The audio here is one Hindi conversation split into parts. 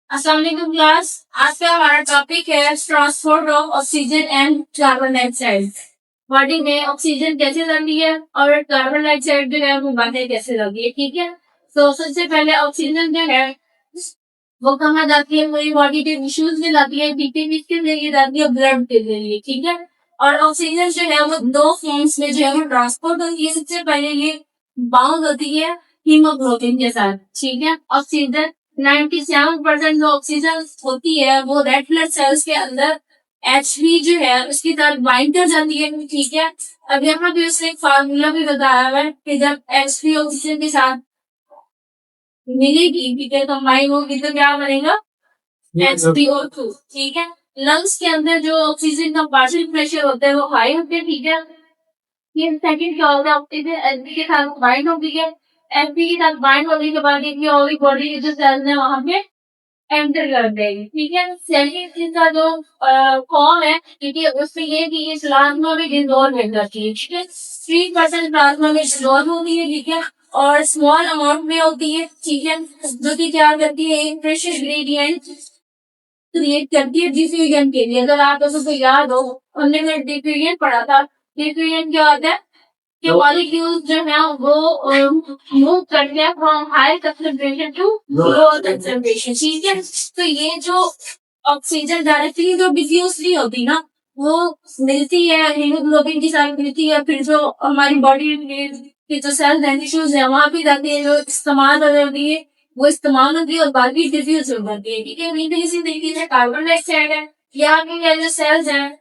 अस्सलाम वालेकुम क्लास। आज का हमारा टॉपिक है transport of oxygen and carbon dioxide. Body में ऑक्सीजन कैसे लगती है और कार्बन डाइऑक्साइड जो है वो बाहर कैसे लगती है, ठीक है। तो सबसे पहले ऑक्सीजन जो है वो कहाँ जाती है, पूरी बॉडी के टिश्यूज में जाती है, ठीक है, किसके जरिए जाती है, ब्लड के जरिए, ठीक है। और ऑक्सीजन जो है वो दो फॉर्म्स में जो है वो ट्रांसपोर्ट होती है। सबसे पहले ये बाउंड होती है हीमोग्लोबिन के साथ, ठीक है। ऑक्सीजन 97% जो ऑक्सीजन होती है वो रेड ब्लड सेल्स के अंदर H3 जो है उसके साथ बाइंड कर जाती है, ठीक है। अब यहाँ पे उसने एक फार्मूला भी बताया है कि जब H3 ऑक्सीजन के साथ मिलेगी, ठीक है, कंबाइन होगी तो क्या बनेगा, HPO2, ठीक है। लंग्स के अंदर जो ऑक्सीजन का पार्शियल प्रेशर होता है वो हाई होता है, ठीक है। ये सेकंड क्या होगा, ऑक्सीजन एचपी के साथ बाइंड होगी है। एचपी के साथ बाइंड होने के बाद ये और बॉडी के जो सेल्स है वहां पे एंटर कर देगी, ठीक है। सेकंड इसका जो फॉर्म है, ठीक है, उसमें ये कि ये प्लाज्मा में डिसॉल्व हो जाती है, ठीक है। 3% प्लाज्मा में डिसॉल्व होती है, ठीक है, और स्मॉल अमाउंट में होती है, ठीक है, जो कि क्या करती है, एक प्रेशर ग्रेडियंट क्रिएट करती है डिफ्यूजन के लिए। अगर आप लोगों को याद हो, हमने डिफ्यूजन पढ़ा था। डिफ्यूजन क्या होता है कि मॉलिक्यूल्स जो है वो मूव करते हैं from high concentration to lower concentration, ठीक है। तो ये जो ऑक्सीजन डायरेक्टली जो डिफ्यूज नहीं होती ना, वो मिलती है हीमोग्लोबिन के साथ मिलती है, फिर जो हमारी बॉडी के जो सेल्स एंड टिश्यूज है वहां भी जाती है, जो इस्तेमाल हो जाती है वो इस्तेमाल होती है और बाकी डिफ्यूज हो जाती है, ठीक है। वहीं पे इसी तरीके से कार्बन डाइऑक्साइड है, यहाँ के जो सेल्स हैं,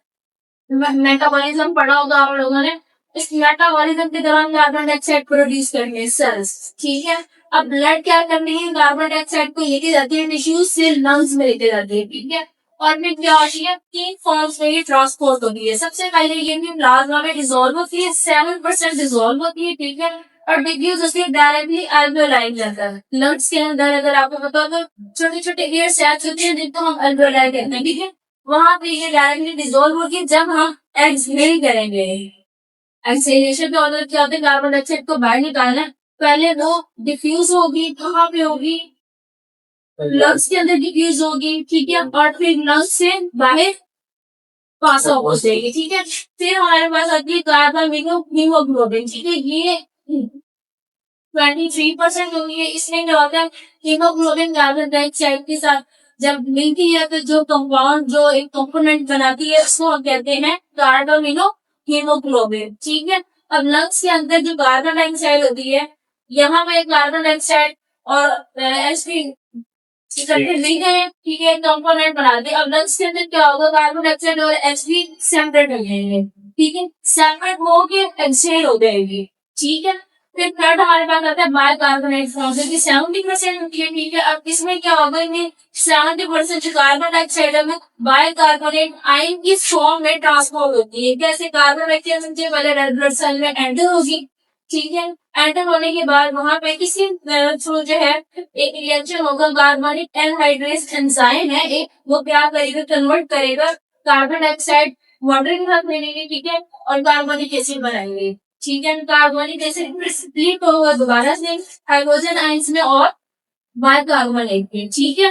मेटाबॉलिज्म पढ़ा होगा आप लोगों ने। इस मेटाबॉलिज्म के दौरान कार्बन डाइऑक्साइड प्रोड्यूस करने हैं सेल्स, ठीक है। अब ब्लड क्या करनी है, कार्बन डाइऑक्साइड को लेके जाती है टिश्यूज से लंग्स में लेके जाती है, ठीक है। और फिर क्या होती है, तीन फॉर्म्स में ये ट्रांसपोर्ट होती है। सबसे पहले ये भी प्लाज्मा में डिसॉल्व होती है, 7% डिसॉल्व होती है, ठीक है। और डिफ्यूज उसके डायरेक्टली एल्वेओलाई जाता है। लंग्स के अंदर अगर आपको पता हो तो छोटे छोटे एयर सैक्स होते हैं जिनको हम एल्वेओलाई कहते हैं, ठीक है। वहां पे ये डायरेक्टली डिसॉल्व होगी जब हम एक्सहेल करेंगे। एक्सहेलेशन के अंदर क्या होता है, कार्बन डाइऑक्साइड को बाहर निकालना है। पहले वो डिफ्यूज होगी, कहाँ पे होगी, लंग्स के अंदर डिफ्यूज होगी, ठीक है, और फिर लंग्स से बाहर पास आउट हो जाएगी, ठीक है। फिर हमारे पास आती है कार्बन हीमोग्लोबिन, ठीक है। ये 23% होगी है। इसमें क्या होता है, हीमोग्लोबिन कार्बन डाइऑक्साइड के साथ जब मिलती है तो जो कंपाउंड जो एक कंपोनेंट बनाती है उसको हम कहते हैं कार्बोमिनो हीमोग्लोबिन, ठीक है। अब लंग्स के अंदर जो कार्बन डाइऑक्साइड होती है, यहाँ पे कार्बन डाइऑक्साइड और एसपी इकट्ठे मिल गए हैं, ठीक है, कंपोनेंट बनाते हैं। अब लंग्स के अंदर क्या होगा, कार्बन डाइऑक्साइड और एसपी सेपरेट हो जाएंगे, ठीक है, सेपरेट होके एक्सहेल हो जाएगी, ठीक है। फिर थर्ड हमारे पास आता है बायकार्बोनेट फॉर्म, जो कि 70% होती है, ठीक है। अब इसमें क्या होगा, इनमें 70% जो कार्बन डाइऑक्साइड है वो बायकार्बोनेट आयन की फॉर्म में ट्रांसफॉर्म होती है। कैसे, कार्बन डाइऑक्साइड सबसे पहले रेड ब्लड सेल में एंटर होगी, ठीक है। एंटर होने के बाद वहां पे किसी थ्रू जो है एक रिएक्शन होगा, कार्बनिक एनहाइड्रेस एंजाइम है एक, वो क्या करेगा, कन्वर्ट करेगा कार्बन डाइऑक्साइड वाटर के साथ मिलेंगे, ठीक है, और कार्बनिक एसिड बनाएंगे, ठीक है। कार्बनिक एसिड स्प्लिट होगा दोबारा से हाइड्रोजन आइंस में और बायकार्बोनेट में, ठीक है।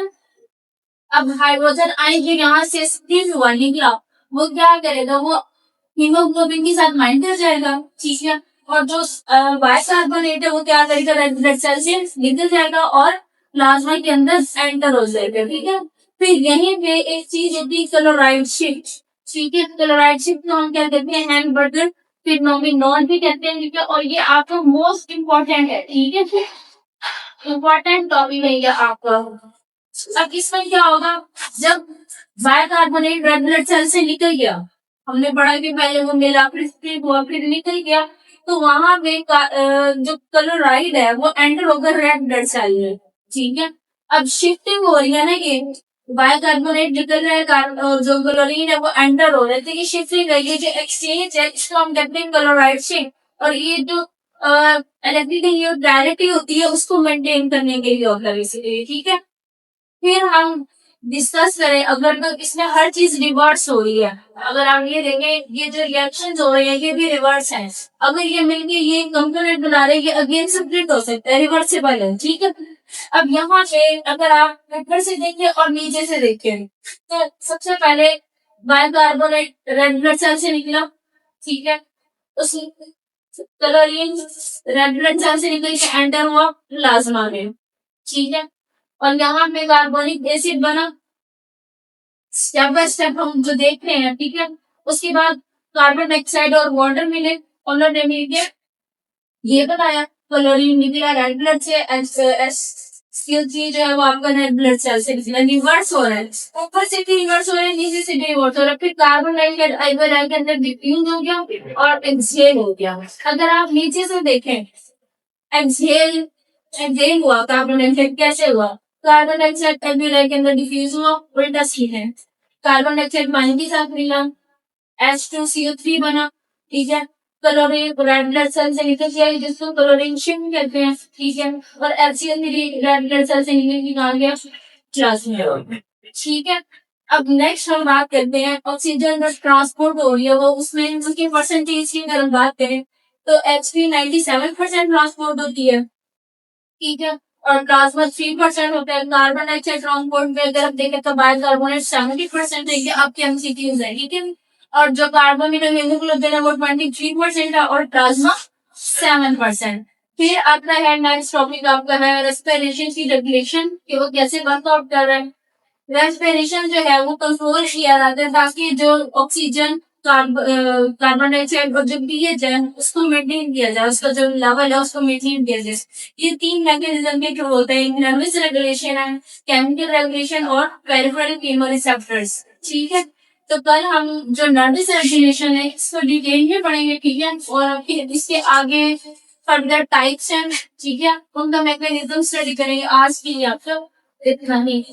अब हाइड्रोजन आयन जो यहाँ से स्प्लिट हुआ निकला, वो क्या करेगा, वो हीमोग्लोबिन के साथ बाइंड कर जाएगा, ठीक है। और जो बायकार्बोनेट है वो क्या करेगा, रेड ब्लड सेल से निकल जाएगा और प्लाज्मा के अंदर एंटर हो जाएगा, ठीक है। फिर यहीं पे एक चीज होती है क्लोराइड शिफ्ट, ठीक है। क्लोराइड शिफ्ट को हम क्या कहते हैं, हैमबर्गर, फिर नॉन भी कहते हैं, ठीक है। और ये आपका मोस्ट इम्पोर्टेंट है, ठीक है, इम्पोर्टेंट टॉपिक है ये आपका। अब इसमें क्या होगा, जब बायकार्बोनेट रेड ब्लड सेल से निकल गया, हमने पढ़ा कि पहले वो मिला फिर स्प्लिट हुआ फिर निकल गया, तो वहां पे जो क्लोराइड है वो एंटर होगा रेड ब्लड सेल में, ठीक है। अब शिफ्टिंग हो रही है ना, ये बायकार्बोनेट निकल रहा है, और जो क्लोरीन है वो एंटर हो रहा है, तो ये शिफ्टिंग है, ये जो एक्सचेंज है इसको हम कहते हैं क्लोराइड शिफ्ट। और ये जो इलेक्ट्रिक डायरेक्टली होती है उसको मेंटेन करने के लिए होता है इसीलिए, ठीक है। फिर हम डिस्कस करें, अगर तो इसमें हर चीज रिवर्स हो रही है, अगर आप ये देखें ये जो रिएक्शन हो रहे हैं ये भी रिवर्स है। अगर ये मिलके ये कंपोनेंट बना रहे हैं, ये अगेन स्प्लिट हो सकता है, रिवर्सिबल है, ठीक है। अब यहाँ पे अगर आप ऊपर से देखें और नीचे से देखें तो सबसे पहले बाइकार्बोनेट रेड ब्लड सेल से निकला, ठीक है। उस क्लोरीन रेड ब्लड सेल से निकल के एंटर हुआ प्लाज्मा में, ठीक है। और यहाँ पे कार्बोनिक एसिड बना, स्टेप बाय स्टेप हम जो देख रहे हैं, ठीक है। उसके बाद कार्बन डाइऑक्साइड और वाटर मिले, उन्होंने मिलके ये बनाया, क्लोरीन निकला रेड ब्लड से, SCO3 जो है वो आपका रेड ब्लड सेल से निकला। रिवर्स हो रहा है, ऊपर से भी रिवर्स हो रहा है, नीचे से भी रिवर्स हो रहा है। फिर कार्बन डाइऑक्साइड आइबर के अंदर डिफ्यूज हो गया और एक्सहेल हो गया। अगर आप नीचे से देखें, एक्सहेल एक्सहेल हुआ कार्बन डाइऑक्साइड, कैसे हुआ? कार्बन डाइऑक्साइड एल्वियोलाई के अंदर डिफ्यूज हुआ, उल्टा सीन है। कार्बन डाइऑक्साइड पानी के साथ मिला, H2CO3 बना, ठीक है। क्लोरीन रेड ब्लड सेल से निकल गया, जिसको क्लोरीनेशन कहते हैं, ठीक है। और HCl रेड ब्लड सेल से निकाल गया प्लाज्मा में, ठीक है। अब नेक्स्ट हम बात करते हैं ऑक्सीजन जो ट्रांसपोर्ट हो रही है वो, उसमें उसकी परसेंटेज की अगर हम बात करें तो Hp 97% ट्रांसपोर्ट होती है, ठीक है। और प्लाज्मा 3% होता है। कार्बन डाइऑक्साइड ट्रांसपोर्ट में अगर आप देखें तो बाइकार्बोनेट 70% है, ये आपके एमसीक्यूज है, ठीक है। और जो कार्बन हीमोग्लोबिन है वो 23% है और प्लाज्मा 7%। फिर आता है नेक्स्ट टॉपिक आपका है रेस्पिरेशन की रेगुलेशन, कि वो कैसे वर्कआउट कर रहा है। रेस्पिरेशन जो है वो कंट्रोल किया जाता है ताकि जो ऑक्सीजन कार्बन डाइऑक्साइड और जो पीएच है उसको मेंटेन किया जाए, उसका जो लेवल है उसको मेंटेन किया जाए। ये 3 मैकेनिज्म के थ्रू होते हैं, नर्वस रेगुलेशन है, केमिकल रेगुलेशन और पेरिफेरल केमोरिसेप्टर्स, ठीक है। तो कल हम जो नर्वस रेगुलेशन है इसको डिटेल में पढ़ेंगे, ठीक है। और फिर इसके आगे फर्दर टाइप्स हैं, ठीक है, उनका मैकेनिज्म स्टडी करेंगे। आज के लिए आपको इतना ही।